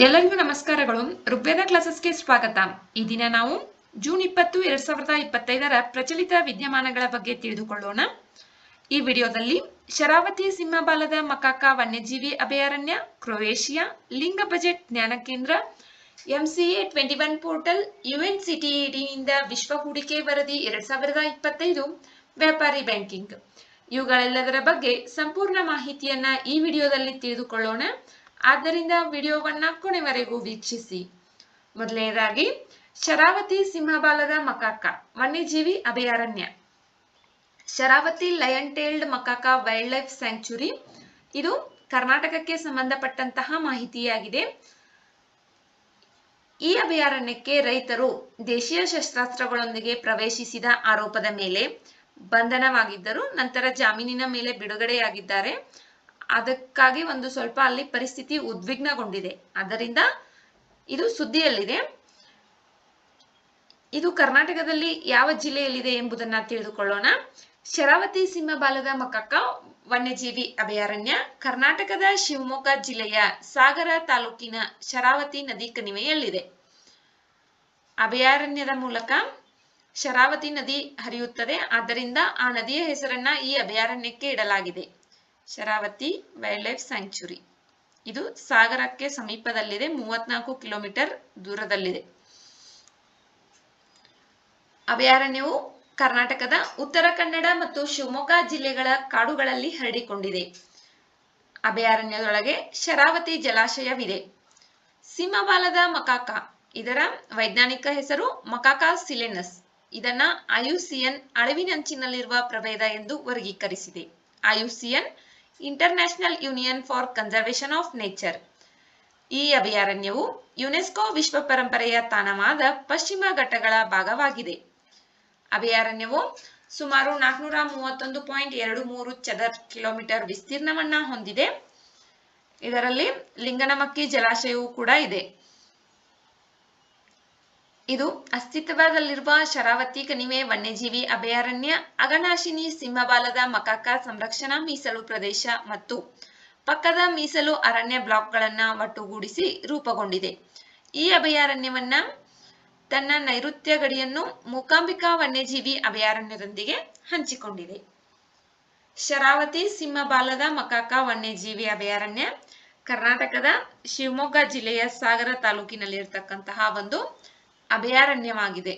ಎಲ್ಲರಿಗೂ ನಮಸ್ಕಾರಗಳು. ಋಗ್ವೇದ ಕ್ಲಾಸಸ್ಗೆ ಸ್ವಾಗತ. ಈ ದಿನ ನಾವು ಜೂನ್ 20, 2025ರ ಪ್ರಚಲಿತ ವಿದ್ಯಮಾನಗಳ ಬಗ್ಗೆ ತಿಳಿದುಕೊಳ್ಳೋಣ. ಈ ವಿಡಿಯೋದಲ್ಲಿ ಶರಾವತಿ ಸಿಂಹಬಾಲದ ಮಕಾಕ ವನ್ಯಜೀವಿ ಅಭಯಾರಣ್ಯ, ಕ್ರೊಯೇಷಿಯಾ, ಲಿಂಗ ಬಜೆಟ್ ಜ್ಞಾನ ಕೇಂದ್ರ, MCA 21 ಪೋರ್ಟಲ್, UNCTAD-ನಿಂದ ವಿಶ್ವ ಹೂಡಿಕೆ ವರದಿ 2025, ವ್ಯಾಪಾರಿ ಬ್ಯಾಂಕಿಂಗ್ ಇವುಗಳೆಲ್ಲದರ ಬಗ್ಗೆ ಸಂಪೂರ್ಣ ಮಾಹಿತಿಯನ್ನ ಈ ವಿಡಿಯೋದಲ್ಲಿ ತಿಳಿದುಕೊಳ್ಳೋಣ. ಆದ್ದರಿಂದ ವಿಡಿಯೋವನ್ನ ಕೊನೆವರೆಗೂ ವೀಕ್ಷಿಸಿ. ಮೊದಲನೇದಾಗಿ ಶರಾವತಿ ಸಿಂಹಬಾಲದ ಮಕಾಕ ವನ್ಯಜೀವಿ ಅಭಯಾರಣ್ಯ. Sharavathi lion tailed macaque wildlife sanctuary ಇದು ಕರ್ನಾಟಕಕ್ಕೆ ಸಂಬಂಧಪಟ್ಟಂತಹ ಮಾಹಿತಿಯಾಗಿದೆ. ಈ ಅಭಯಾರಣ್ಯಕ್ಕೆ ರೈತರು ದೇಶೀಯ ಶಸ್ತ್ರಾಸ್ತ್ರಗಳೊಂದಿಗೆ ಪ್ರವೇಶಿಸಿದ ಆರೋಪದ ಮೇಲೆ ಬಂಧನವಾಗಿದ್ದರು. ನಂತರ ಜಾಮೀನಿನ ಮೇಲೆ ಬಿಡುಗಡೆಯಾಗಿದ್ದಾರೆ. ಅದಕ್ಕಾಗಿ ಒಂದು ಸ್ವಲ್ಪ ಅಲ್ಲಿ ಪರಿಸ್ಥಿತಿ ಉದ್ವಿಗ್ನಗೊಂಡಿದೆ. ಆದ್ದರಿಂದ ಇದು ಸುದ್ದಿಯಲ್ಲಿದೆ. ಇದು ಕರ್ನಾಟಕದಲ್ಲಿ ಯಾವ ಜಿಲ್ಲೆಯಲ್ಲಿದೆ ಎಂಬುದನ್ನ ತಿಳಿದುಕೊಳ್ಳೋಣ. ಶರಾವತಿ ಸಿಂಹಬಾಲದ ಮಕಾಕ ವನ್ಯಜೀವಿ ಅಭಯಾರಣ್ಯ ಕರ್ನಾಟಕದ ಶಿವಮೊಗ್ಗ ಜಿಲ್ಲೆಯ ಸಾಗರ ತಾಲೂಕಿನ ಶರಾವತಿ ನದಿ ಕಣಿವೆಯಲ್ಲಿದೆ. ಅಭಯಾರಣ್ಯದ ಮೂಲಕ ಶರಾವತಿ ನದಿ ಹರಿಯುತ್ತದೆ. ಆದ್ದರಿಂದ ಆ ನದಿಯ ಹೆಸರನ್ನ ಈ ಅಭಯಾರಣ್ಯಕ್ಕೆ ಇಡಲಾಗಿದೆ, ಶರಾವತಿ ವೈಲ್ಡ್ ಲೈಫ್ ಸ್ಯಾಂಕ್ಚುರಿ. ಇದು ಸಾಗರಕ್ಕೆ ಸಮೀಪದಲ್ಲಿದೆ, 34 ಕಿಲೋಮೀಟರ್ ದೂರದಲ್ಲಿದೆ. ಅಭಯಾರಣ್ಯವು ಕರ್ನಾಟಕದ ಉತ್ತರ ಕನ್ನಡ ಮತ್ತು ಶಿವಮೊಗ್ಗ ಜಿಲ್ಲೆಗಳ ಕಾಡುಗಳಲ್ಲಿ ಹರಡಿಕೊಂಡಿದೆ. ಅಭಯಾರಣ್ಯದೊಳಗೆ ಶರಾವತಿ ಜಲಾಶಯವಿದೆ. ಸಿಂಹಬಾಲದ ಮಕಾಕ ಇದರ ವೈಜ್ಞಾನಿಕ ಹೆಸರು ಮಕಾಕ ಸಿಲೆನಸ್. ಇದನ್ನ IUCN ಅಳಿವಿನಂಚಿನಲ್ಲಿರುವ ಪ್ರಭೇದ ಎಂದು ವರ್ಗೀಕರಿಸಿದೆ. IUCN international union for conservation of nature. ಈ ಅಭಯಾರಣ್ಯವು ಯುನೆಸ್ಕೋ ವಿಶ್ವ ಪರಂಪರೆಯ ತಾಣವಾದ ಪಶ್ಚಿಮ ಘಟ್ಟಗಳ ಭಾಗವಾಗಿದೆ. ಅಭಯಾರಣ್ಯವು ಸುಮಾರು 431.23 ಚದರ ಕಿಲೋಮೀಟರ್ ವಿಸ್ತೀರ್ಣವನ್ನ ಹೊಂದಿದೆ. ಇದರಲ್ಲಿ ಲಿಂಗನಮಕ್ಕಿ ಜಲಾಶಯವೂ ಕೂಡ ಇದೆ. ಇದು ಅಸ್ತಿತ್ವದಲ್ಲಿರುವ ಶರಾವತಿ ಕಣಿವೆ ವನ್ಯಜೀವಿ ಅಭಯಾರಣ್ಯ, ಅಘನಾಶಿನಿ ಸಿಂಹಬಾಲದ ಮಕಾಕ ಸಂರಕ್ಷಣಾ ಮೀಸಲು ಪ್ರದೇಶ ಮತ್ತು ಪಕ್ಕದ ಮೀಸಲು ಅರಣ್ಯ ಬ್ಲಾಕ್ಗಳನ್ನ ಒಟ್ಟುಗೂಡಿಸಿ ರೂಪುಗೊಂಡಿದೆ. ಈ ಅಭಯಾರಣ್ಯವನ್ನ ತನ್ನ ನೈಋತ್ಯ ಗಡಿಯನ್ನು ಮೂಕಾಂಬಿಕಾ ವನ್ಯಜೀವಿ ಅಭಯಾರಣ್ಯದೊಂದಿಗೆ ಹಂಚಿಕೊಂಡಿದೆ. ಶರಾವತಿ ಸಿಂಹಬಾಲದ ಮಕಾಕ ವನ್ಯಜೀವಿ ಅಭಯಾರಣ್ಯ ಕರ್ನಾಟಕದ ಶಿವಮೊಗ್ಗ ಜಿಲ್ಲೆಯ ಸಾಗರ ತಾಲೂಕಿನಲ್ಲಿರ್ತಕ್ಕಂತಹ ಒಂದು ಅಭಯಾರಣ್ಯವಾಗಿದೆ.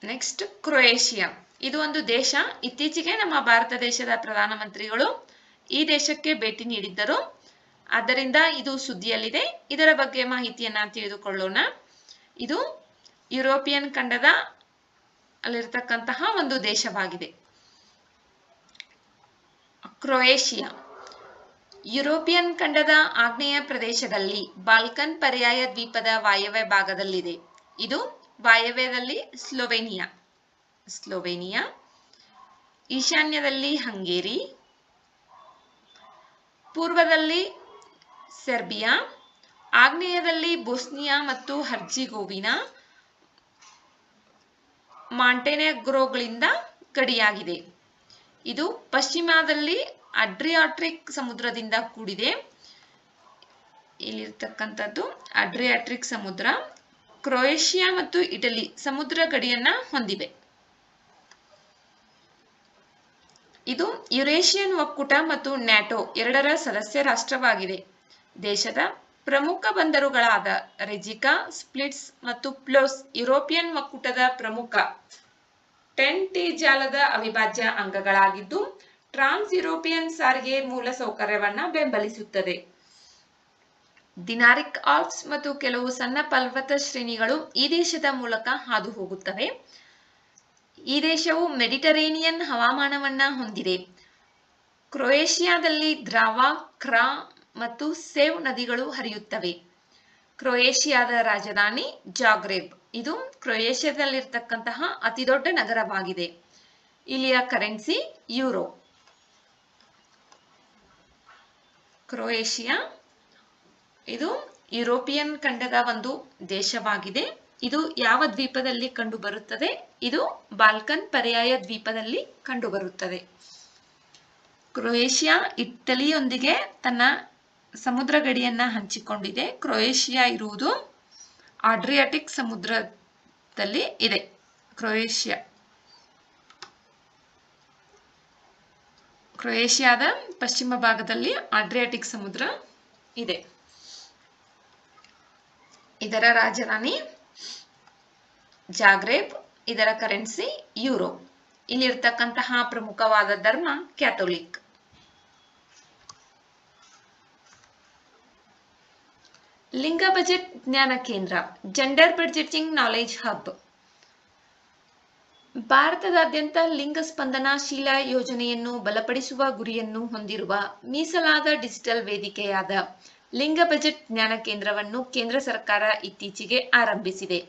Next Croatia. ಇದು ಒಂದು ದೇಶ. ಇತ್ತೀಚೆಗೆ ನಮ್ಮ ಭಾರತ ದೇಶದ ಪ್ರಧಾನಮಂತ್ರಿಗಳು ಈ ದೇಶಕ್ಕೆ ಭೇಟಿ ನೀಡಿದ್ದರು. ಆದ್ದರಿಂದ ಇದು ಸುದ್ದಿಯಲ್ಲಿದೆ. ಇದರ ಬಗ್ಗೆ ಮಾಹಿತಿಯನ್ನ ತಿಳಿದುಕೊಳ್ಳೋಣ. ಇದು ಯುರೋಪಿಯನ್ ಖಂಡದ ಅಲ್ಲಿರ್ತಕ್ಕಂತಹ ಒಂದು ದೇಶವಾಗಿದೆ. ಕ್ರೊಯೇಷಿಯಾ ಯುರೋಪಿಯನ್ ಖಂಡದ ಆಗ್ನೇಯ ಪ್ರದೇಶದಲ್ಲಿ ಬಾಲ್ಕನ್ ಪರ್ಯಾಯ ದ್ವೀಪದ ವಾಯವ್ಯ ಭಾಗದಲ್ಲಿದೆ. ಇದು ವಾಯವ್ಯದಲ್ಲಿ ಸ್ಲೋವೇನಿಯಾ, ಈಶಾನ್ಯದಲ್ಲಿ ಹಂಗೇರಿ, ಪೂರ್ವದಲ್ಲಿ ಸೆರ್ಬಿಯಾ, ಆಗ್ನೇಯದಲ್ಲಿ ಬೋಸ್ನಿಯಾ ಮತ್ತು ಹರ್ಜಿಗೋವಿನಾ, ಮಾಂಟೆನೆಗ್ರೋಗಳಿಂದ ಗಡಿಯಾಗಿದೆ. ಇದು ಪಶ್ಚಿಮದಲ್ಲಿ ಅಡ್ರಿಯಾಟಿಕ್ ಸಮುದ್ರದಿಂದ ಕೂಡಿದೆ. ಇಲ್ಲಿರ್ತಕ್ಕಂಥದ್ದು ಅಡ್ರಿಯಾಟಿಕ್ ಸಮುದ್ರ. ಕ್ರೊಯೇಷಿಯಾ ಮತ್ತು ಇಟಲಿ ಸಮುದ್ರ ಗಡಿಯನ್ನ ಹೊಂದಿವೆ. ಇದು ಯುರೇಷಿಯನ್ ಒಕ್ಕೂಟ ಮತ್ತು ನ್ಯಾಟೋ ಎರಡರ ಸದಸ್ಯ ರಾಷ್ಟ್ರವಾಗಿದೆ. ದೇಶದ ಪ್ರಮುಖ ಬಂದರುಗಳಾದ ರೆಜಿಕಾ, ಸ್ಪ್ಲಿಟ್ಸ್ ಮತ್ತು ಪ್ಲೋಸ್ ಯುರೋಪಿಯನ್ ಒಕ್ಕೂಟದ ಪ್ರಮುಖ TEN-T ಜಾಲದ ಅವಿಭಾಜ್ಯ ಅಂಗಗಳಾಗಿದ್ದು ಟ್ರಾನ್ಸ್ ಯುರೋಪಿಯನ್ ಸಾರಿಗೆ ಮೂಲ ಸೌಕರ್ಯವನ್ನ ಬೆಂಬಲಿಸುತ್ತದೆ. ದಿನಾರಿಕ್ ಆಲ್ಪ್ಸ್ ಮತ್ತು ಕೆಲವು ಸಣ್ಣ ಪರ್ವತ ಶ್ರೇಣಿಗಳು ಈ ದೇಶದ ಮೂಲಕ ಹಾದು ಹೋಗುತ್ತವೆ. ಈ ದೇಶವು ಮೆಡಿಟರೇನಿಯನ್ ಹವಾಮಾನವನ್ನ ಹೊಂದಿದೆ. ಕ್ರೊಯೇಷಿಯಾದಲ್ಲಿ ದ್ರಾವಾ, ಕ್ರಾ ಮತ್ತು ಸೇವ್ ನದಿಗಳು ಹರಿಯುತ್ತವೆ. ಕ್ರೊಯೇಷಿಯಾದ ರಾಜಧಾನಿ ಜಾಗ್ರೆಬ್. ಇದು ಕ್ರೊಯೇಷಿಯಾದಲ್ಲಿರ್ತಕ್ಕಂತಹ ಅತಿದೊಡ್ಡ ನಗರವಾಗಿದೆ. ಇಲ್ಲಿಯ ಕರೆನ್ಸಿ ಯೂರೋ. ಕ್ರೊಯೇಷಿಯಾ ಇದು ಯುರೋಪಿಯನ್ ಖಂಡದ ಒಂದು ದೇಶವಾಗಿದೆ. ಇದು ಯಾವ ದ್ವೀಪದಲ್ಲಿ ಕಂಡುಬರುತ್ತದೆ? ಇದು ಬಾಲ್ಕನ್ ಪರ್ಯಾಯ ದ್ವೀಪದಲ್ಲಿ ಕಂಡುಬರುತ್ತದೆ. ಕ್ರೊಯೇಷಿಯಾ ಇಟಲಿಯೊಂದಿಗೆ ತನ್ನ ಸಮುದ್ರ ಗಡಿಯನ್ನ ಹಂಚಿಕೊಂಡಿದೆ. ಕ್ರೊಯೇಷಿಯಾ ಇರುವುದು ಆಡ್ರಿಯಾಟಿಕ್ ಸಮುದ್ರದಲ್ಲಿ ಇದೆ. ಕ್ರೊಯೇಷಿಯಾದ ಪಶ್ಚಿಮ ಭಾಗದಲ್ಲಿ ಆಡ್ರಿಯಾಟಿಕ್ ಸಮುದ್ರ ಇದೆ. ಇದರ ರಾಜಧಾನಿ ಜಾಗ್ರೇಬ್. ಇದರ ಕರೆನ್ಸಿ ಯೂರೋ. ಇಲ್ಲಿರ್ತಕ್ಕಂತಹ ಪ್ರಮುಖವಾದ ಧರ್ಮ ಕ್ಯಾಥೋಲಿಕ್. ಲಿಂಗ ಬಜೆಟ್ ಜ್ಞಾನ ಕೇಂದ್ರ, ಜೆಂಡರ್ ಬಡ್ಜೆಟಿಂಗ್ ನಾಲೆಜ್ ಹಬ್. ಭಾರತದಾದ್ಯಂತ ಲಿಂಗ ಸ್ಪಂದನಾಶೀಲ ಯೋಜನೆಯನ್ನು ಬಲಪಡಿಸುವ ಗುರಿಯನ್ನು ಹೊಂದಿರುವ ಮೀಸಲಾದ ಡಿಜಿಟಲ್ ವೇದಿಕೆಯಾದ ಲಿಂಗ ಬಜೆಟ್ ಜ್ಞಾನ ಕೇಂದ್ರವನ್ನು ಕೇಂದ್ರ ಸರ್ಕಾರ ಇತ್ತೀಚೆಗೆ ಆರಂಭಿಸಿದೆ.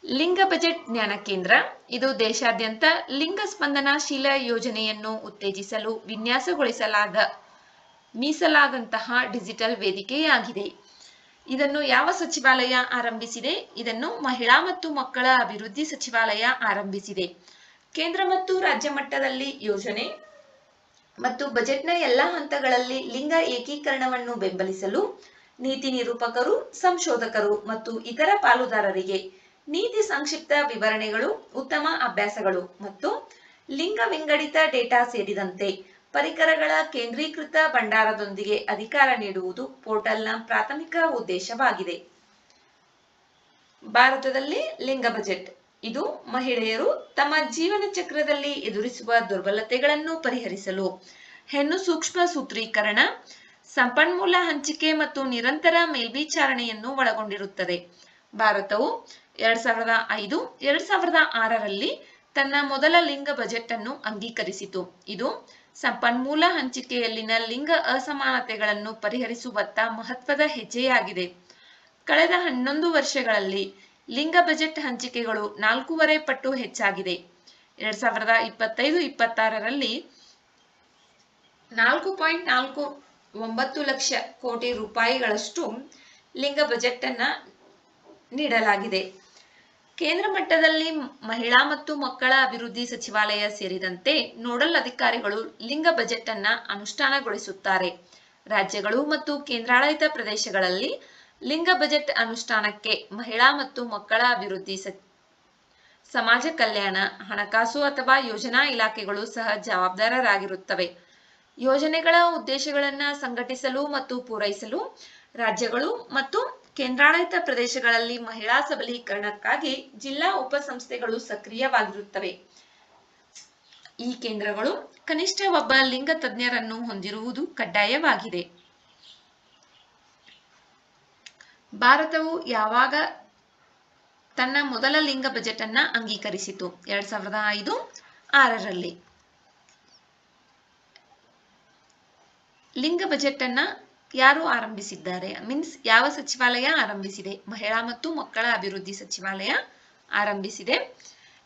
ಲಿಂಗ ಬಜೆಟ್ ಜ್ಞಾನ ಕೇಂದ್ರ ಇದು ದೇಶಾದ್ಯಂತ ಲಿಂಗ ಸ್ಪಂದನಾಶೀಲ ಯೋಜನೆಯನ್ನು ಉತ್ತೇಜಿಸಲು ವಿನ್ಯಾಸಗೊಳಿಸಲಾದ ಮೀಸಲಾದಂತಹ ಡಿಜಿಟಲ್ ವೇದಿಕೆಯಾಗಿದೆ. ಇದನ್ನು ಯಾವ ಸಚಿವಾಲಯ ಆರಂಭಿಸಿದೆ? ಇದನ್ನು ಮಹಿಳಾ ಮತ್ತು ಮಕ್ಕಳ ಅಭಿವೃದ್ಧಿ ಸಚಿವಾಲಯ ಆರಂಭಿಸಿದೆ. ಕೇಂದ್ರ ಮತ್ತು ರಾಜ್ಯ ಮಟ್ಟದಲ್ಲಿ ಯೋಜನೆ ಮತ್ತು ಬಜೆಟ್ನ ಎಲ್ಲ ಹಂತಗಳಲ್ಲಿ ಲಿಂಗ ಏಕೀಕರಣವನ್ನು ಬೆಂಬಲಿಸಲು ನೀತಿ ನಿರೂಪಕರು, ಸಂಶೋಧಕರು ಮತ್ತು ಇತರ ಪಾಲುದಾರರಿಗೆ ನೀತಿ ಸಂಕ್ಷಿಪ್ತ ವಿವರಣೆಗಳು, ಉತ್ತಮ ಅಭ್ಯಾಸಗಳು ಮತ್ತು ಲಿಂಗ ವಿಂಗಡಿತ ಡೇಟಾ ಸೇರಿದಂತೆ ಪರಿಕರಗಳ ಕೇಂದ್ರೀಕೃತ ಭಂಡಾರದೊಂದಿಗೆ ಅಧಿಕಾರ ನೀಡುವುದು ಪೋರ್ಟಲ್ನ ಪ್ರಾಥಮಿಕ ಉದ್ದೇಶವಾಗಿದೆ. ಭಾರತದಲ್ಲಿ ಲಿಂಗ ಬಜೆಟ್ ಇದು ಮಹಿಳೆಯರು ತಮ್ಮ ಜೀವನ ಚಕ್ರದಲ್ಲಿ ಎದುರಿಸುವ ದುರ್ಬಲತೆಗಳನ್ನು ಪರಿಹರಿಸಲು ಹೆಣ್ಣು ಸೂಕ್ಷ್ಮ ಸೂತ್ರೀಕರಣ, ಸಂಪನ್ಮೂಲ ಹಂಚಿಕೆ ಮತ್ತು ನಿರಂತರ ಮೇಲ್ವಿಚಾರಣೆಯನ್ನು ಒಳಗೊಂಡಿರುತ್ತದೆ. ಭಾರತವು 2005-2006ರಲ್ಲಿ ತನ್ನ ಮೊದಲ ಲಿಂಗ ಬಜೆಟ್ ಅನ್ನು ಅಂಗೀಕರಿಸಿತು. ಇದು ಸಂಪನ್ಮೂಲ ಹಂಚಿಕೆಯಲ್ಲಿನ ಲಿಂಗ ಅಸಮಾನತೆಗಳನ್ನು ಪರಿಹರಿಸುವತ್ತ ಮಹತ್ವದ ಹೆಜ್ಜೆಯಾಗಿದೆ. ಕಳೆದ 11 ವರ್ಷಗಳಲ್ಲಿ ಲಿಂಗ ಬಜೆಟ್ ಹಂಚಿಕೆಗಳು 4.5 ಪಟ್ಟು ಹೆಚ್ಚಾಗಿದೆ. 2025-26ರಲ್ಲಿ 4.49 ಲಕ್ಷ ಕೋಟಿ ರೂಪಾಯಿಗಳಷ್ಟು ಲಿಂಗ ಬಜೆಟ್ ಅನ್ನ ನೀಡಲಾಗಿದೆ. ಕೇಂದ್ರ ಮಟ್ಟದಲ್ಲಿ ಮಹಿಳಾ ಮತ್ತು ಮಕ್ಕಳ ಅಭಿವೃದ್ಧಿ ಸಚಿವಾಲಯ ಸೇರಿದಂತೆ ನೋಡಲ್ ಅಧಿಕಾರಿಗಳು ಲಿಂಗ ಬಜೆಟ್ ಅನ್ನ ಅನುಷ್ಠಾನಗೊಳಿಸುತ್ತಾರೆ. ರಾಜ್ಯಗಳು ಮತ್ತು ಕೇಂದ್ರಾಡಳಿತ ಪ್ರದೇಶಗಳಲ್ಲಿ ಲಿಂಗ ಬಜೆಟ್ ಅನುಷ್ಠಾನಕ್ಕೆ ಮಹಿಳಾ ಮತ್ತು ಮಕ್ಕಳ ಅಭಿವೃದ್ಧಿ ಸಮಾಜ ಕಲ್ಯಾಣ, ಹಣಕಾಸು ಅಥವಾ ಯೋಜನಾ ಇಲಾಖೆಗಳು ಸಹ ಜವಾಬ್ದಾರರಾಗಿರುತ್ತವೆ. ಯೋಜನೆಗಳ ಉದ್ದೇಶಗಳನ್ನು ಸಂಘಟಿಸಲು ಮತ್ತು ಪೂರೈಸಲು ರಾಜ್ಯಗಳು ಮತ್ತು ಕೇಂದ್ರಾಡಳಿತ ಪ್ರದೇಶಗಳಲ್ಲಿ ಮಹಿಳಾ ಸಬಲೀಕರಣಕ್ಕಾಗಿ ಜಿಲ್ಲಾ ಉಪಸಂಸ್ಥೆಗಳು ಸಕ್ರಿಯವಾಗಿರುತ್ತವೆ. ಈ ಕೇಂದ್ರಗಳು ಕನಿಷ್ಠ ಒಬ್ಬ ಲಿಂಗ ತಜ್ಞರನ್ನು ಹೊಂದಿರುವುದು ಕಡ್ಡಾಯವಾಗಿದೆ. ಭಾರತವು ಯಾವಾಗ ತನ್ನ ಮೊದಲ ಲಿಂಗ ಬಜೆಟ್ ಅನ್ನ ಅಂಗೀಕರಿಸಿತು? 2005-6ರಲ್ಲಿ. ಲಿಂಗ ಬಜೆಟ್ ಅನ್ನ ಯಾರು ಆರಂಭಿಸಿದ್ದಾರೆ? ಯಾವ ಸಚಿವಾಲಯ ಆರಂಭಿಸಿದೆ? ಮಹಿಳಾ ಮತ್ತು ಮಕ್ಕಳ ಅಭಿವೃದ್ಧಿ ಸಚಿವಾಲಯ ಆರಂಭಿಸಿದೆ.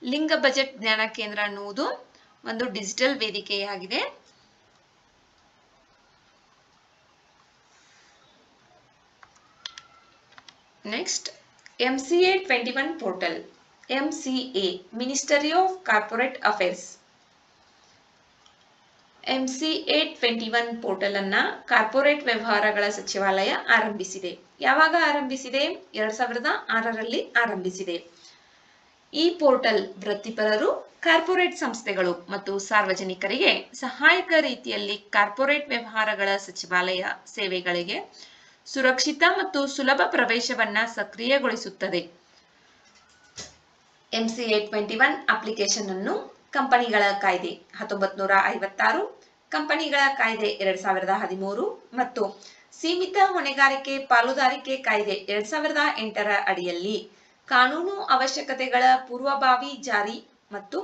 ಲಿಂಗ ಬಜೆಟ್ ಜ್ಞಾನ ಕೇಂದ್ರ ಅನ್ನುವುದು ಒಂದು ಡಿಜಿಟಲ್ ವೇದಿಕೆಯಾಗಿದೆ. Next, MCA 21 portal. MCA ministry of corporate affairs. MCA 21 portal ಅನ್ನ ಕಾರ್ಪೊರೇಟ್ ವ್ಯವಹಾರಗಳ ಸಚಿವಾಲಯ ಆರಂಭಿಸಿದೆ. ಯಾವಾಗ ಆರಂಭಿಸಿದೆ? 2006ರಲ್ಲಿ ಆರಂಭಿಸಿದೆ. ಈ ಪೋರ್ಟಲ್ ವೃತ್ತಿಪರರು, ಕಾರ್ಪೊರೇಟ್ ಸಂಸ್ಥೆಗಳು ಮತ್ತು ಸಾರ್ವಜನಿಕರಿಗೆ ಸಹಾಯಕ ರೀತಿಯಲ್ಲಿ ಕಾರ್ಪೊರೇಟ್ ವ್ಯವಹಾರಗಳ ಸಚಿವಾಲಯ ಸೇವೆಗಳಿಗೆ ಸುರಕ್ಷಿತ ಮತ್ತು ಸುಲಭ ಪ್ರವೇಶವನ್ನ ಸಕ್ರಿಯಗೊಳಿಸುತ್ತದೆ. MCA 21 ಅಪ್ಲಿಕೇಶನ್ ಅನ್ನು ಕಂಪನಿಗಳ ಕಾಯ್ದೆ 1956, ಕಂಪನಿಗಳ ಕಾಯ್ದೆ 2013 ಮತ್ತು ಸೀಮಿತ ಹೊಣೆಗಾರಿಕೆ ಪಾಲುದಾರಿಕೆ ಕಾಯ್ದೆ 2008ರ ಅಡಿಯಲ್ಲಿ ಕಾನೂನು ಅವಶ್ಯಕತೆಗಳ ಪೂರ್ವಭಾವಿ ಜಾರಿ ಮತ್ತು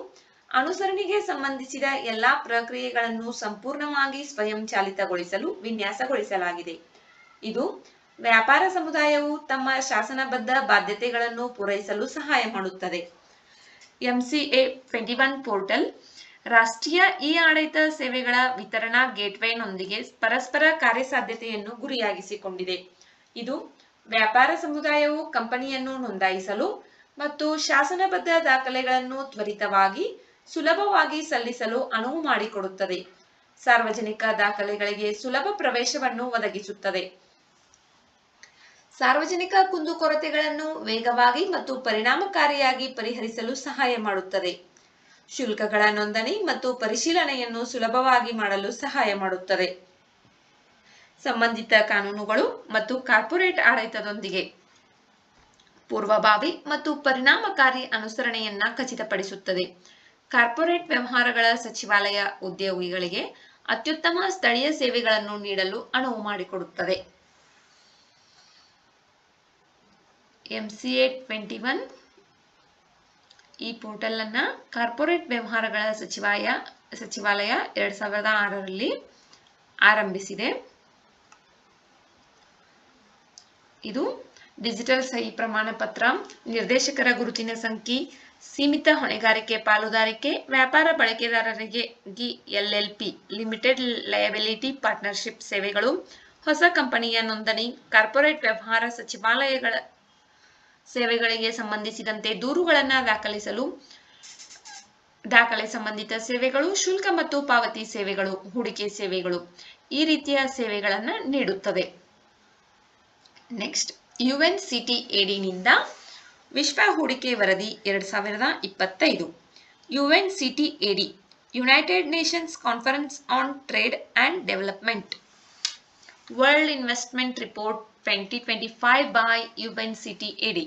ಅನುಸರಣೆಗೆ ಸಂಬಂಧಿಸಿದ ಎಲ್ಲಾ ಪ್ರಕ್ರಿಯೆಗಳನ್ನು ಸಂಪೂರ್ಣವಾಗಿ ಸ್ವಯಂಚಾಲಿತಗೊಳಿಸಲು ವಿನ್ಯಾಸಗೊಳಿಸಲಾಗಿದೆ. ಇದು ವ್ಯಾಪಾರ ಸಮುದಾಯವು ತಮ್ಮ ಶಾಸನಬದ್ಧ ಬಾಧ್ಯತೆಗಳನ್ನು ಪೂರೈಸಲು ಸಹಾಯ ಮಾಡುತ್ತದೆ. MCA 21 ಪೋರ್ಟಲ್ ರಾಷ್ಟ್ರೀಯ ಇ-ಆಡಳಿತ ಸೇವೆಗಳ ವಿತರಣಾ ಗೇಟ್ವೇನೊಂದಿಗೆ ಪರಸ್ಪರ ಕಾರ್ಯಸಾಧ್ಯತೆಯನ್ನು ಗುರಿಯಾಗಿಸಿಕೊಂಡಿದೆ. ಇದು ವ್ಯಾಪಾರ ಸಮುದಾಯವು ಕಂಪನಿಯನ್ನು ನೋಂದಾಯಿಸಲು ಮತ್ತು ಶಾಸನಬದ್ಧ ದಾಖಲೆಗಳನ್ನು ತ್ವರಿತವಾಗಿ, ಸುಲಭವಾಗಿ ಸಲ್ಲಿಸಲು ಅನುವು ಮಾಡಿಕೊಡುತ್ತದೆ. ಸಾರ್ವಜನಿಕ ದಾಖಲೆಗಳಿಗೆ ಸುಲಭ ಪ್ರವೇಶವನ್ನು ಒದಗಿಸುತ್ತದೆ. ಸಾರ್ವಜನಿಕ ಕುಂದುಕೊರತೆಗಳನ್ನು ವೇಗವಾಗಿ ಮತ್ತು ಪರಿಣಾಮಕಾರಿಯಾಗಿ ಪರಿಹರಿಸಲು ಸಹಾಯ ಮಾಡುತ್ತದೆ. ಶುಲ್ಕಗಳ ನೋಂದಣಿ ಮತ್ತು ಪರಿಶೀಲನೆಯನ್ನು ಸುಲಭವಾಗಿ ಮಾಡಲು ಸಹಾಯ ಮಾಡುತ್ತದೆ. ಸಂಬಂಧಿತ ಕಾನೂನುಗಳು ಮತ್ತು ಕಾರ್ಪೊರೇಟ್ ಆಡಳಿತದೊಂದಿಗೆ ಪೂರ್ವಭಾವಿ ಮತ್ತು ಪರಿಣಾಮಕಾರಿ ಅನುಸರಣೆಯನ್ನ ಖಚಿತಪಡಿಸುತ್ತದೆ. ಕಾರ್ಪೊರೇಟ್ ವ್ಯವಹಾರಗಳ ಸಚಿವಾಲಯ ಉದ್ಯೋಗಿಗಳಿಗೆ ಅತ್ಯುತ್ತಮ ಸ್ಥಳೀಯ ಸೇವೆಗಳನ್ನು ನೀಡಲು ಅನುವು ಮಾಡಿಕೊಡುತ್ತದೆ. MCA 21 ಈ ಪೋರ್ಟಲ್ ಅನ್ನ ಕಾರ್ಪೊರೇಟ್ ವ್ಯವಹಾರಗಳ ಸಚಿವಾಲಯ 2006ರಲ್ಲಿ ಆರಂಭಿಸಿದೆ. ಇದು ಡಿಜಿಟಲ್ ಸಹಿ ಪ್ರಮಾಣ ಪತ್ರ, ನಿರ್ದೇಶಕರ ಗುರುತಿನ ಸಂಖ್ಯೆ, ಸೀಮಿತ ಹೊಣೆಗಾರಿಕೆ ಪಾಲುದಾರಿಕೆ, ವ್ಯಾಪಾರ ಬಳಕೆದಾರರಿಗೆ LLP ಲಿಮಿಟೆಡ್ ಲಯಬಿಲಿಟಿ ಪಾರ್ಟ್ನರ್ಶಿಪ್ ಸೇವೆಗಳು, ಹೊಸ ಕಂಪನಿಯ ನೋಂದಣಿ, ಕಾರ್ಪೊರೇಟ್ ವ್ಯವಹಾರ ಸಚಿವಾಲಯಗಳ ಸೇವೆಗಳಿಗೆ ಸಂಬಂಧಿಸಿದಂತೆ ದೂರುಗಳನ್ನು ದಾಖಲಿಸಲು ದಾಖಲೆ ಸಂಬಂಧಿತ ಸೇವೆಗಳು, ಶುಲ್ಕ ಮತ್ತು ಪಾವತಿ ಸೇವೆಗಳು, ಹೂಡಿಕೆ ಸೇವೆಗಳು ಈ ರೀತಿಯ ಸೇವೆಗಳನ್ನು ನೀಡುತ್ತದೆ. ನೆಕ್ಸ್ಟ್ UNCTAD ನಿಂದ ವಿಶ್ವ ಹೂಡಿಕೆ ವರದಿ 2025. UNCTAD United Nations conference on trade and development world investment report 2025 by UNCTAD.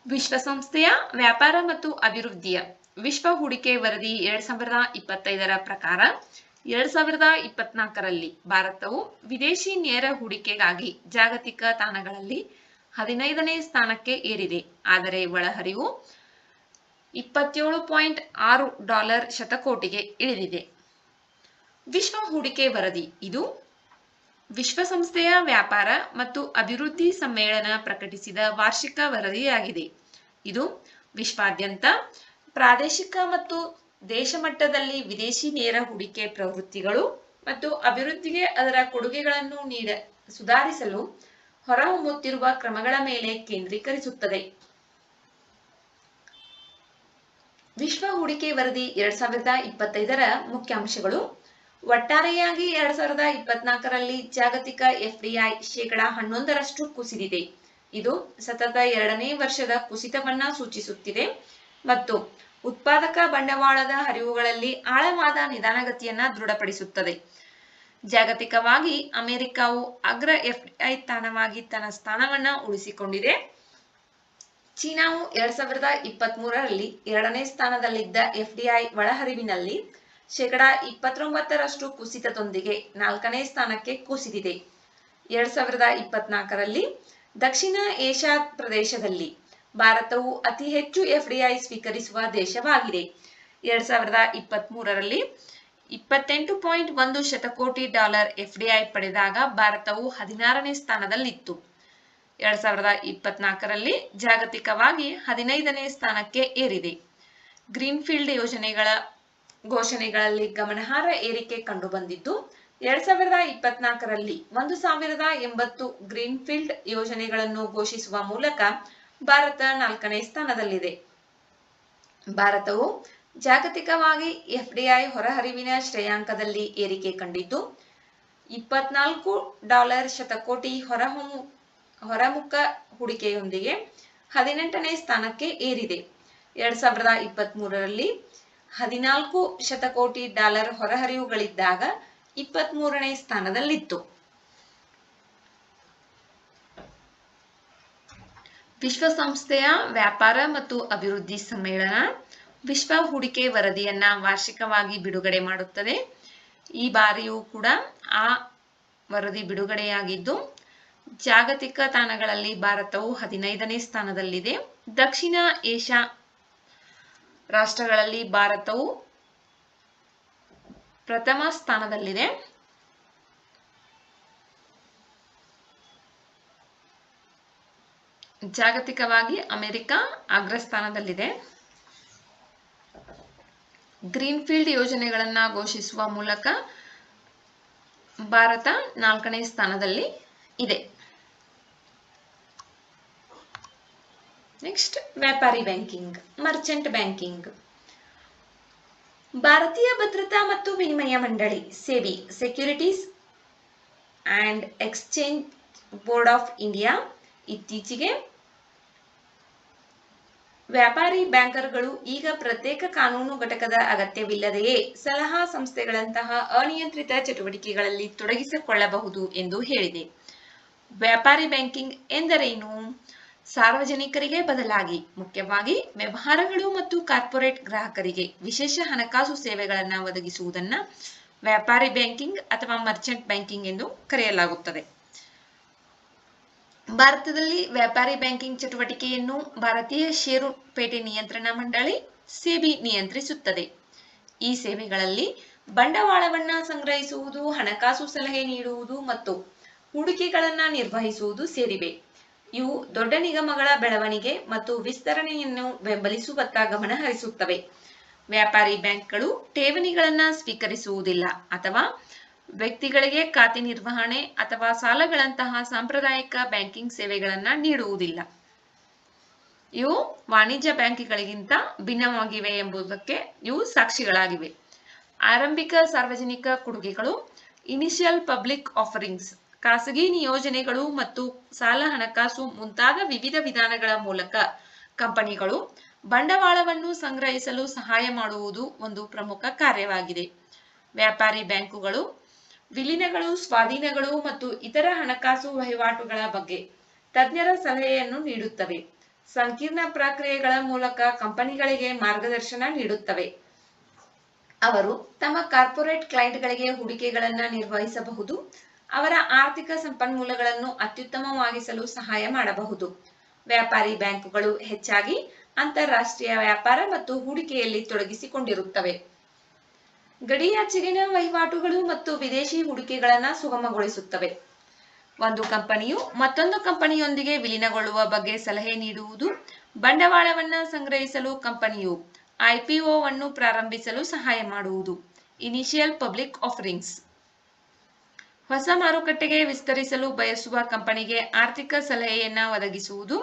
ವಿಶ್ವಸಂಸ್ಥೆಯ ವ್ಯಾಪಾರ ಮತ್ತು ಅಭಿವೃದ್ಧಿಯ ವಿಶ್ವ ಹೂಡಿಕೆ ವರದಿ 2025ರ ಪ್ರಕಾರ 2024ರಲ್ಲಿ ಭಾರತವು ವಿದೇಶಿ ನೇರ ಹೂಡಿಕೆಗಾಗಿ ಜಾಗತಿಕ ತಾಣಗಳಲ್ಲಿ 15ನೇ ಸ್ಥಾನಕ್ಕೆ ಏರಿದೆ. ಆದರೆ ಒಳಹರಿವು $27.6 ಶತಕೋಟಿಗೆ ಇಳಿದಿದೆ. ವಿಶ್ವ ಹೂಡಿಕೆ ವರದಿ ಇದು ವಿಶ್ವಸಂಸ್ಥೆಯ ವ್ಯಾಪಾರ ಮತ್ತು ಅಭಿವೃದ್ಧಿ ಸಮ್ಮೇಳನ ಪ್ರಕಟಿಸಿದ ವಾರ್ಷಿಕ ವರದಿಯಾಗಿದೆ. ಇದು ವಿಶ್ವಾದ್ಯಂತ ಪ್ರಾದೇಶಿಕ ಮತ್ತು ದೇಶ ಮಟ್ಟದಲ್ಲಿ ವಿದೇಶಿ ನೇರ ಹೂಡಿಕೆ ಪ್ರವೃತ್ತಿಗಳು ಮತ್ತು ಅಭಿವೃದ್ಧಿಗೆ ಅದರ ಕೊಡುಗೆಗಳನ್ನು ಸುಧಾರಿಸಲು ಹೊರಹೊಮ್ಮುತ್ತಿರುವ ಕ್ರಮಗಳ ಮೇಲೆ ಕೇಂದ್ರೀಕರಿಸುತ್ತದೆ. ವಿಶ್ವ ಹೂಡಿಕೆ ವರದಿ 2025ರ ಮುಖ್ಯಾಂಶಗಳು: ಒಟ್ಟಾರೆಯಾಗಿ 2024ರಲ್ಲಿ ಜಾಗತಿಕ FDI 11% ಕುಸಿದಿದೆ. ಇದು ಸತತ 2ನೇ ವರ್ಷದ ಕುಸಿತವನ್ನ ಸೂಚಿಸುತ್ತಿದೆ ಮತ್ತು ಉತ್ಪಾದಕ ಬಂಡವಾಳದ ಹರಿವುಗಳಲ್ಲಿ ಆಳವಾದ ನಿಧಾನಗತಿಯನ್ನ ದೃಢಪಡಿಸುತ್ತದೆ. ಜಾಗತಿಕವಾಗಿ ಅಮೆರಿಕವು ಅಗ್ರ FDI ತಾಣವಾಗಿ ತನ್ನ ಸ್ಥಾನವನ್ನ ಉಳಿಸಿಕೊಂಡಿದೆ. ಚೀನಾವು 2023ರಲ್ಲಿ 2ನೇ ಸ್ಥಾನದಲ್ಲಿದ್ದ FDI ಒಳಹರಿವಿನಲ್ಲಿ 29% ಕುಸಿತದೊಂದಿಗೆ 4ನೇ ಸ್ಥಾನಕ್ಕೆ ಕುಸಿದಿದೆ. 2024ರಲ್ಲಿ ದಕ್ಷಿಣ ಏಷ್ಯಾ ಪ್ರದೇಶದಲ್ಲಿ ಭಾರತವು ಅತಿ ಹೆಚ್ಚು FDI ಸ್ವೀಕರಿಸುವ ದೇಶವಾಗಿದೆ. 2023ರಲ್ಲಿ $28.1 ಶತಕೋಟಿ FDI ಪಡೆದಾಗ ಭಾರತವು 16ನೇ ಸ್ಥಾನದಲ್ಲಿತ್ತು. 2024ರಲ್ಲಿ ಜಾಗತಿಕವಾಗಿ 15ನೇ ಸ್ಥಾನಕ್ಕೆ ಏರಿದೆ. ಗ್ರೀನ್ಫೀಲ್ಡ್ ಯೋಜನೆಗಳ ಘೋಷಣೆಗಳಲ್ಲಿ ಗಮನಾರ್ಹ ಏರಿಕೆ ಕಂಡುಬಂದಿದ್ದು 2024ರಲ್ಲಿ 1080 ಗ್ರೀನ್ಫೀಲ್ಡ್ ಯೋಜನೆಗಳನ್ನು ಘೋಷಿಸುವ ಮೂಲಕ ಭಾರತ 4ನೇ ಸ್ಥಾನದಲ್ಲಿದೆ. ಭಾರತವು ಜಾಗತಿಕವಾಗಿ FDI ಹೊರಹರಿವಿನ ಶ್ರೇಯಾಂಕದಲ್ಲಿ ಏರಿಕೆ ಕಂಡಿದ್ದು $24 ಶತಕೋಟಿ ಹೊರಮುಖ ಹೂಡಿಕೆಯೊಂದಿಗೆ 18ನೇ ಸ್ಥಾನಕ್ಕೆ ಏರಿದೆ. 2023ರಲ್ಲಿ $14 ಶತಕೋಟಿ ಹೊರಹರಿವುಗಳಿದ್ದಾಗ 23ನೇ ಸ್ಥಾನದಲ್ಲಿತ್ತು. ವಿಶ್ವಸಂಸ್ಥೆಯ ವ್ಯಾಪಾರ ಮತ್ತು ಅಭಿವೃದ್ಧಿ ಸಮ್ಮೇಳನ ವಿಶ್ವ ಹೂಡಿಕೆ ವರದಿಯನ್ನ ವಾರ್ಷಿಕವಾಗಿ ಬಿಡುಗಡೆ ಮಾಡುತ್ತದೆ. ಈ ಬಾರಿಯೂ ಕೂಡ ಆ ವರದಿ ಬಿಡುಗಡೆಯಾಗಿದ್ದು ಜಾಗತಿಕ ತಾಣಗಳಲ್ಲಿ ಭಾರತವು 15ನೇ ಸ್ಥಾನದಲ್ಲಿದೆ. ದಕ್ಷಿಣ ಏಷ್ಯಾ ರಾಷ್ಟ್ರಗಳಲ್ಲಿ ಭಾರತವು ಪ್ರಥಮ ಸ್ಥಾನದಲ್ಲಿದೆ. ಜಾಗತಿಕವಾಗಿ ಅಮೆರಿಕ ಅಗ್ರಸ್ಥಾನದಲ್ಲಿದೆ. ಗ್ರೀನ್ಫೀಲ್ಡ್ ಯೋಜನೆಗಳನ್ನ ಘೋಷಿಸುವ ಮೂಲಕ ಭಾರತ 4ನೇ ಸ್ಥಾನದಲ್ಲಿ ಇದೆ. ನೆಕ್ಸ್ಟ್ ವ್ಯಾಪಾರಿ ಬ್ಯಾಂಕಿಂಗ್, ಮರ್ಚೆಂಟ್ ಬ್ಯಾಂಕಿಂಗ್. ಭಾರತೀಯ ಭದ್ರತಾ ಮತ್ತು ವಿನಿಮಯ ಮಂಡಳಿ SEBI securities and exchange board of India ಇತ್ತೀಚೆಗೆ ವ್ಯಾಪಾರಿ ಬ್ಯಾಂಕರ್ಗಳು ಈಗ ಪ್ರತ್ಯೇಕ ಕಾನೂನು ಘಟಕದ ಅಗತ್ಯವಿಲ್ಲದೆಯೇ ಸಲಹಾ ಸಂಸ್ಥೆಗಳಂತಹ ಅನಿಯಂತ್ರಿತ ಚಟುವಟಿಕೆಗಳಲ್ಲಿ ತೊಡಗಿಸಿಕೊಳ್ಳಬಹುದು ಎಂದು ಹೇಳಿದೆ. ವ್ಯಾಪಾರಿ ಬ್ಯಾಂಕಿಂಗ್ ಎಂದರೇನು? ಸಾರ್ವಜನಿಕರಿಗೆ ಬದಲಾಗಿ ಮುಖ್ಯವಾಗಿ ವ್ಯವಹಾರಗಳು ಮತ್ತು ಕಾರ್ಪೊರೇಟ್ ಗ್ರಾಹಕರಿಗೆ ವಿಶೇಷ ಹಣಕಾಸು ಸೇವೆಗಳನ್ನು ಒದಗಿಸುವುದನ್ನು ವ್ಯಾಪಾರಿ ಬ್ಯಾಂಕಿಂಗ್ ಅಥವಾ ಮರ್ಚೆಂಟ್ ಬ್ಯಾಂಕಿಂಗ್ ಎಂದು ಕರೆಯಲಾಗುತ್ತದೆ. ಭಾರತದಲ್ಲಿ ವ್ಯಾಪಾರಿ ಬ್ಯಾಂಕಿಂಗ್ ಚಟುವಟಿಕೆಯನ್ನು ಭಾರತೀಯ ಷೇರುಪೇಟೆ ನಿಯಂತ್ರಣ ಮಂಡಳಿ ಸೆಬಿ ನಿಯಂತ್ರಿಸುತ್ತದೆ. ಈ ಸೇವೆಗಳಲ್ಲಿ ಬಂಡವಾಳವನ್ನು ಸಂಗ್ರಹಿಸುವುದು, ಹಣಕಾಸು ಸಲಹೆ ನೀಡುವುದು ಮತ್ತು ಹೂಡಿಕೆಗಳನ್ನು ನಿರ್ವಹಿಸುವುದು ಸೇರಿವೆ. ಇವು ದೊಡ್ಡ ನಿಗಮಗಳ ಬೆಳವಣಿಗೆ ಮತ್ತು ವಿಸ್ತರಣೆಯನ್ನು ಬೆಂಬಲಿಸುವತ್ತ ಗಮನ ಹರಿಸುತ್ತವೆ. ವ್ಯಾಪಾರಿ ಬ್ಯಾಂಕ್ಗಳು ಠೇವಣಿಗಳನ್ನು ಸ್ವೀಕರಿಸುವುದಿಲ್ಲ ಅಥವಾ ವ್ಯಕ್ತಿಗಳಿಗೆ ಖಾತೆ ನಿರ್ವಹಣೆ ಅಥವಾ ಸಾಲಗಳಂತಹ ಸಾಂಪ್ರದಾಯಿಕ ಬ್ಯಾಂಕಿಂಗ್ ಸೇವೆಗಳನ್ನು ನೀಡುವುದಿಲ್ಲ. ಇವು ವಾಣಿಜ್ಯ ಬ್ಯಾಂಕ್ಗಳಿಗಿಂತ ಭಿನ್ನವಾಗಿವೆ ಎಂಬುದಕ್ಕೆ ಇವು ಸಾಕ್ಷಿಗಳಾಗಿವೆ. ಆರಂಭಿಕ ಸಾರ್ವಜನಿಕ ಕೊಡುಗೆಗಳು, ಇನಿಷಿಯಲ್ ಪಬ್ಲಿಕ್ ಆಫರಿಂಗ್ಸ್, ಖಾಸಗಿ ನಿಯೋಜನೆಗಳು ಮತ್ತು ಸಾಲ ಹಣಕಾಸು ಮುಂತಾದ ವಿವಿಧ ವಿಧಾನಗಳ ಮೂಲಕ ಕಂಪನಿಗಳು ಬಂಡವಾಳವನ್ನು ಸಂಗ್ರಹಿಸಲು ಸಹಾಯ ಮಾಡುವುದು ಒಂದು ಪ್ರಮುಖ ಕಾರ್ಯವಾಗಿದೆ. ವ್ಯಾಪಾರಿ ಬ್ಯಾಂಕುಗಳು ವಿಲೀನಗಳು, ಸ್ವಾಧೀನಗಳು ಮತ್ತು ಇತರ ಹಣಕಾಸು ವಹಿವಾಟುಗಳ ಬಗ್ಗೆ ತಜ್ಞರ ಸಲಹೆಯನ್ನು ನೀಡುತ್ತವೆ. ಸಂಕೀರ್ಣ ಪ್ರಕ್ರಿಯೆಗಳ ಮೂಲಕ ಕಂಪನಿಗಳಿಗೆ ಮಾರ್ಗದರ್ಶನ ನೀಡುತ್ತವೆ. ಅವರು ತಮ್ಮ ಕಾರ್ಪೊರೇಟ್ ಕ್ಲೈಂಟ್ಗಳಿಗೆ ಹೂಡಿಕೆಗಳನ್ನು ನಿರ್ವಹಿಸಬಹುದು, ಅವರ ಆರ್ಥಿಕ ಸಂಪನ್ಮೂಲಗಳನ್ನು ಅತ್ಯುತ್ತಮವಾಗಿಸಲು ಸಹಾಯ ಮಾಡಬಹುದು. ವ್ಯಾಪಾರಿ ಬ್ಯಾಂಕುಗಳು ಹೆಚ್ಚಾಗಿ ಅಂತಾರಾಷ್ಟ್ರೀಯ ವ್ಯಾಪಾರ ಮತ್ತು ಹೂಡಿಕೆಯಲ್ಲಿ ತೊಡಗಿಸಿಕೊಂಡಿರುತ್ತವೆ. ಗಡಿಯಾಚೆಗಿನ ವಹಿವಾಟುಗಳು ಮತ್ತು ವಿದೇಶಿ ಹೂಡಿಕೆಗಳನ್ನು ಸುಗಮಗೊಳಿಸುತ್ತವೆ. ಒಂದು ಕಂಪನಿಯು ಮತ್ತೊಂದು ಕಂಪನಿಯೊಂದಿಗೆ ವಿಲೀನಗೊಳ್ಳುವ ಬಗ್ಗೆ ಸಲಹೆ ನೀಡುವುದು, ಬಂಡವಾಳವನ್ನು ಸಂಗ್ರಹಿಸಲು ಕಂಪನಿಯು ಐಪಿಒವನ್ನು ಪ್ರಾರಂಭಿಸಲು ಸಹಾಯ ಮಾಡುವುದು. ಇನಿಷಿಯಲ್ ಪಬ್ಲಿಕ್ ಆಫರಿಂಗ್ಸ್ ಹೊಸ ಮಾರುಕಟ್ಟೆಗೆ ವಿಸ್ತರಿಸಲು ಬಯಸುವ ಕಂಪನಿಗೆ ಆರ್ಥಿಕ ಸಲಹೆಯನ್ನು ಒದಗಿಸುವುದು,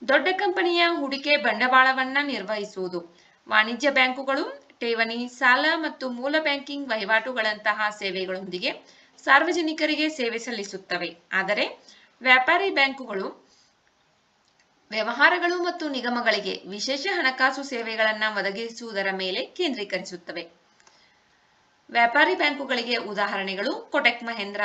ದೊಡ್ಡ ಕಂಪನಿಯ ಹೂಡಿಕೆ ಬಂಡವಾಳವನ್ನು ನಿರ್ವಹಿಸುವುದು. ವಾಣಿಜ್ಯ ಬ್ಯಾಂಕುಗಳು ಠೇವಣಿ, ಸಾಲ ಮತ್ತು ಮೂಲ ಬ್ಯಾಂಕಿಂಗ್ ವಹಿವಾಟುಗಳಂತಹ ಸೇವೆಗಳೊಂದಿಗೆ ಸಾರ್ವಜನಿಕರಿಗೆ ಸೇವೆ ಸಲ್ಲಿಸುತ್ತವೆ. ಆದರೆ ವ್ಯಾಪಾರಿ ಬ್ಯಾಂಕುಗಳು ವ್ಯವಹಾರಗಳು ಮತ್ತು ನಿಗಮಗಳಿಗೆ ವಿಶೇಷ ಹಣಕಾಸು ಸೇವೆಗಳನ್ನು ಒದಗಿಸುವುದರ ಮೇಲೆ ಕೇಂದ್ರೀಕರಿಸುತ್ತವೆ. ವ್ಯಾಪಾರಿ ಬ್ಯಾಂಕುಗಳಿಗೆ ಉದಾಹರಣೆಗಳು Kotak Mahindra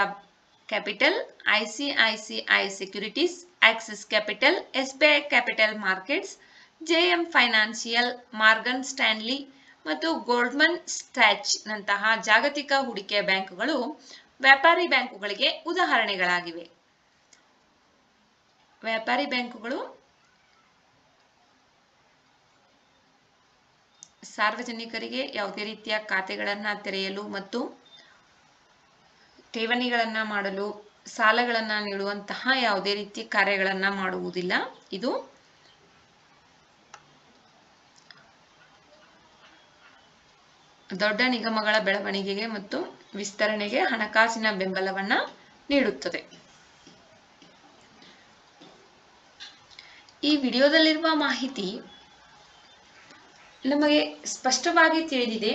capital, ICICI securities, Axis capital, SBI capital markets, JM financial, Morgan Stanley ಮತ್ತು ಗೋಲ್ಡ್ಮನ್ ಸ್ಯಾಚ್ ನಂತಹ ಜಾಗತಿಕ ಹೂಡಿಕೆ ಬ್ಯಾಂಕುಗಳು ವ್ಯಾಪಾರಿ ಬ್ಯಾಂಕುಗಳಿಗೆ ಉದಾಹರಣೆಗಳಾಗಿವೆ. ವ್ಯಾಪಾರಿ ಬ್ಯಾಂಕುಗಳು ಸಾರ್ವಜನಿಕರಿಗೆ ಯಾವುದೇ ರೀತಿಯ ಖಾತೆಗಳನ್ನು ತೆರೆಯಲು ಮತ್ತು ಠೇವಣಿಗಳನ್ನು ಮಾಡಲು, ಸಾಲಗಳನ್ನು ನೀಡುವಂತಹ ಯಾವುದೇ ರೀತಿಯ ಕಾರ್ಯಗಳನ್ನು ಮಾಡುವುದಿಲ್ಲ. ಇದು ದೊಡ್ಡ ನಿಗಮಗಳ ಬೆಳವಣಿಗೆಗೆ ಮತ್ತು ವಿಸ್ತರಣೆಗೆ ಹಣಕಾಸಿನ ಬೆಂಬಲವನ್ನು ನೀಡುತ್ತದೆ. ಈ ವಿಡಿಯೋದಲ್ಲಿರುವ ಮಾಹಿತಿ ನಮಗೆ ಸ್ಪಷ್ಟವಾಗಿ ತಿಳಿದಿದೆ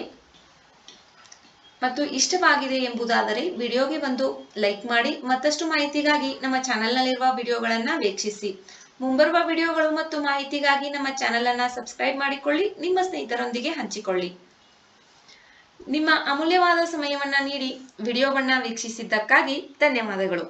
ಮತ್ತು ಇಷ್ಟವಾಗಿದೆ ಎಂಬುದಾದರೆ ವಿಡಿಯೋಗೆ ಒಂದು ಲೈಕ್ ಮಾಡಿ. ಮತ್ತಷ್ಟು ಮಾಹಿತಿಗಾಗಿ ನಮ್ಮ ಚಾನೆಲ್ನಲ್ಲಿರುವ ವಿಡಿಯೋಗಳನ್ನು ವೀಕ್ಷಿಸಿ. ಮುಂಬರುವ ವಿಡಿಯೋಗಳು ಮತ್ತು ಮಾಹಿತಿಗಾಗಿ ನಮ್ಮ ಚಾನೆಲ್ ಅನ್ನು ಸಬ್ಸ್ಕ್ರೈಬ್ ಮಾಡಿಕೊಳ್ಳಿ, ನಿಮ್ಮ ಸ್ನೇಹಿತರೊಂದಿಗೆ ಹಂಚಿಕೊಳ್ಳಿ. ನಿಮ್ಮ ಅಮೂಲ್ಯವಾದ ಸಮಯವನ್ನು ನೀಡಿ ವಿಡಿಯೋವನ್ನು ವೀಕ್ಷಿಸಿದ್ದಕ್ಕಾಗಿ ಧನ್ಯವಾದಗಳು.